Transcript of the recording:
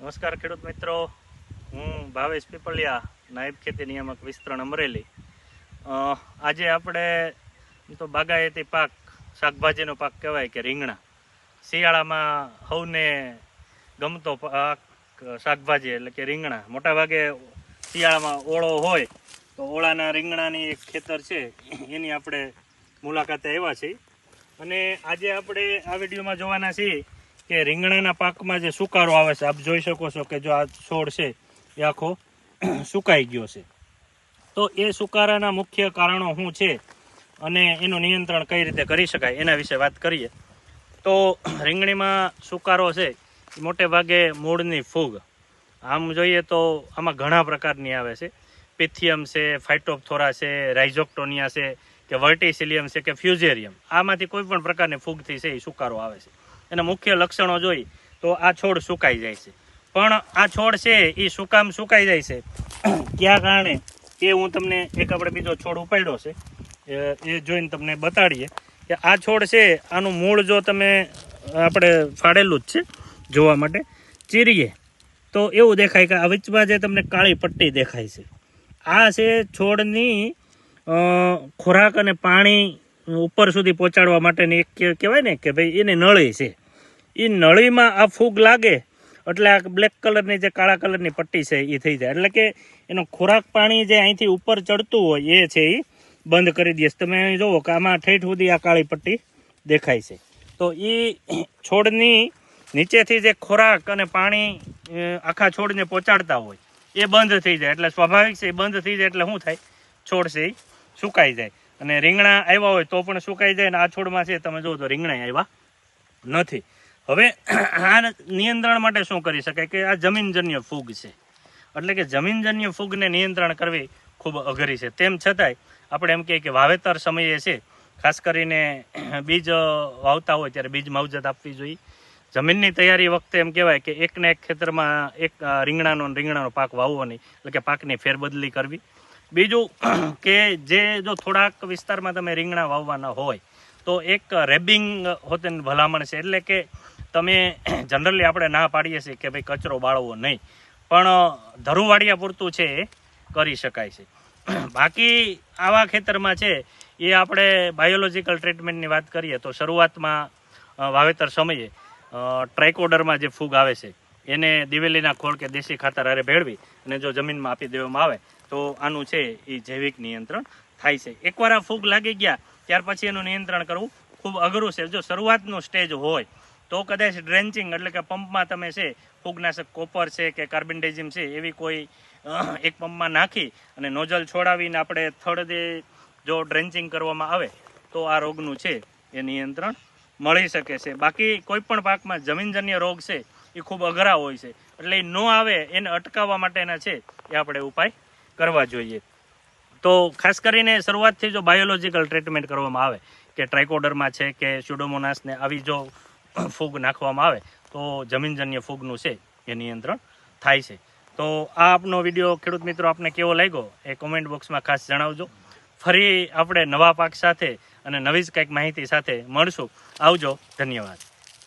નમસ્કાર ખેડૂત મિત્રો, હું ભાવેશ પીપળિયા, નાયબ ખેતી નિયામક વિસ્તરણ અમરેલી. આજે આપણે તો બાગાયતી પાક, શાકભાજીનો પાક કહેવાય કે રીંગણા, શિયાળામાં સૌને ગમતો પાક શાકભાજી એટલે કે રીંગણા. મોટાભાગે શિયાળામાં ઓળો હોય તો ઓળાના રીંગણાની એક ખેતર છે એની આપણે મુલાકાતે આવ્યા છીએ. અને આજે આપણે આ વિડીયોમાં જોવાના છીએ કે રીંગણાના પાકમાં જે સુકારો આવે છે, આપ જોઈ શકો છો કે જો આ છોડ છે એ આખો સુકાઈ ગયો છે. તો એ સુકારાના મુખ્ય કારણો શું છે અને એનું નિયંત્રણ કઈ રીતે કરી શકાય એના વિશે વાત કરીએ. તો રીંગણીમાં સુકારો છે એ મોટે ભાગે મૂળની ફૂગ. આમ જોઈએ તો આમાં ઘણા પ્રકારની આવે છે. પિથિયમ છે, ફાઇટોપ્થોરા છે, રાઇઝોક્ટોનિયા છે કે વર્ટિસિલિયમ છે કે ફ્યુઝેરિયમ, આમાંથી કોઈ પણ પ્રકારની ફૂગથી છે એ સુકારો આવે છે. એના મુખ્ય લક્ષણો જોઈ તો આ છોડ સુકાઈ જાય છે. પણ આ છોડ છે એ સુકામ સુકાઈ જાય છે ક્યાં કારણે એ હું તમને એક આપણે બીજો છોડ ઉપાડ્યો છે એ જોઈને તમને બતાડીએ કે આ છોડ છે આનું મૂળ જો તમે આપણે ફાડેલું જ છે જોવા માટે ચીરીએ તો એવું દેખાય કે આ વચમાં જે તમને કાળી પટ્ટી દેખાય છે આ છે છોડની ખોરાક અને પાણી ઉપર સુધી પહોંચાડવા માટેની એક કહેવાય ને કે ભાઈ એની નળી છે. એ નળીમાં આ ફૂગ લાગે એટલે આ બ્લેક કલરની જે કાળા કલરની પટ્ટી છે એ થઈ જાય. એટલે કે એનો ખોરાક પાણી જે અહીંથી ઉપર ચડતું હોય એ છે એ બંધ કરી દે. તમે અહીં જુઓ કે આમાં ઠેઠ સુધી આ કાળી પટ્ટી દેખાય છે. તો એ છોડની નીચેથી જે ખોરાક અને પાણી આખા છોડને પહોંચાડતા હોય એ બંધ થઈ જાય. એટલે સ્વાભાવિક છે એ બંધ થઈ જાય એટલે શું થાય, છોડ છે એ સુકાઈ જાય. અને રીંગણા આવ્યા હોય તો પણ સુકાઈ જાય. ને આ છોડમાં છે તમે જુઓ તો રીંગણા આવ્યા નથી. હવે આ નિયંત્રણ માટે શું કરી શકાય કે આ જમીનજન્ય ફૂગ છે. એટલે કે જમીનજન્ય ફૂગને નિયંત્રણ કરવી ખૂબ અઘરી છે. તેમ છતાંય આપણે એમ કહીએ કે વાવેતર સમયે છે ખાસ કરીને બીજ વાવતા હોય ત્યારે બીજ માવજત આપવી જોઈએ. જમીનની તૈયારી વખતે એમ કહેવાય કે એકને એક ખેતરમાં એક રીંગણાનો પાક વાવવો નહીં, એટલે કે પાકની ફેરબદલી કરવી. બીજું કે જે જો થોડાક વિસ્તારમાં તમે રીંગણા વાવવાના હોય તો એક રેબિંગ હોતેની ભલામણ છે. એટલે કે તમે જનરલી આપણે ના પાડીએ છીએ કે ભાઈ કચરો બાળવો નહીં, પણ ધરુવાડિયા પૂરતું છે એ કરી શકાય છે. બાકી આવા ખેતરમાં છે એ આપણે બાયોલોજીકલ ટ્રીટમેન્ટની વાત કરીએ તો શરૂઆતમાં વાવેતર સમયે ટ્રાઇકોડરમાં જે ફૂગ આવે છે એને દિવેલીના ખોળ કે દેશી ખાતર હારે ભેળવી અને જો જમીનમાં આપી દેવામાં આવે તો આનું છે એ જૈવિક નિયંત્રણ થાય છે. એકવાર આ ફૂગ લાગી ગયા ત્યાર પછી એનું નિયંત્રણ કરવું ખૂબ અઘરું છે. જો શરૂઆતનું સ્ટેજ હોય તો કદાચ ડ્રેન્ચિંગ એટલે કે પંપમાં તમે છે ફૂગનાશક કોપર છે કે કાર્બેન્ડાઇઝમ છે એવી કોઈ એક પંપમાં નાખી અને નોઝલ છોડાવીને આપણે થડે જો ડ્રેન્ચિંગ કરવામાં આવે તો આ રોગનું છે એ નિયંત્રણ મળી શકે છે. બાકી કોઈ પણ પાકમાં જમીનજન્ય રોગ છે એ ખૂબ અઘરા હોય છે. એટલે એ ન આવે એને અટકાવવા માટેના છે એ આપણે ઉપાય કરવા જોઈએ. તો ખાસ કરીને શરૂઆતથી જો બાયોલોજીકલ ટ્રીટમેન્ટ કરવામાં આવે કે ટ્રાઇકોડરમાં છે કે સ્યુડોમોનાસને આવી જો ફૂગ નાખવામાં આવે તો જમીનજન્ય ફૂગનું છે એ નિયંત્રણ થાય છે. તો આ આપનો વિડીયો ખેડૂત મિત્રો આપને કેવો લાગ્યો એ કોમેન્ટ બોક્સમાં ખાસ જણાવજો. ફરી આપણે નવા પાક સાથે અને નવી જ કંઈક માહિતી સાથે મળશું. આવજો. ધન્યવાદ.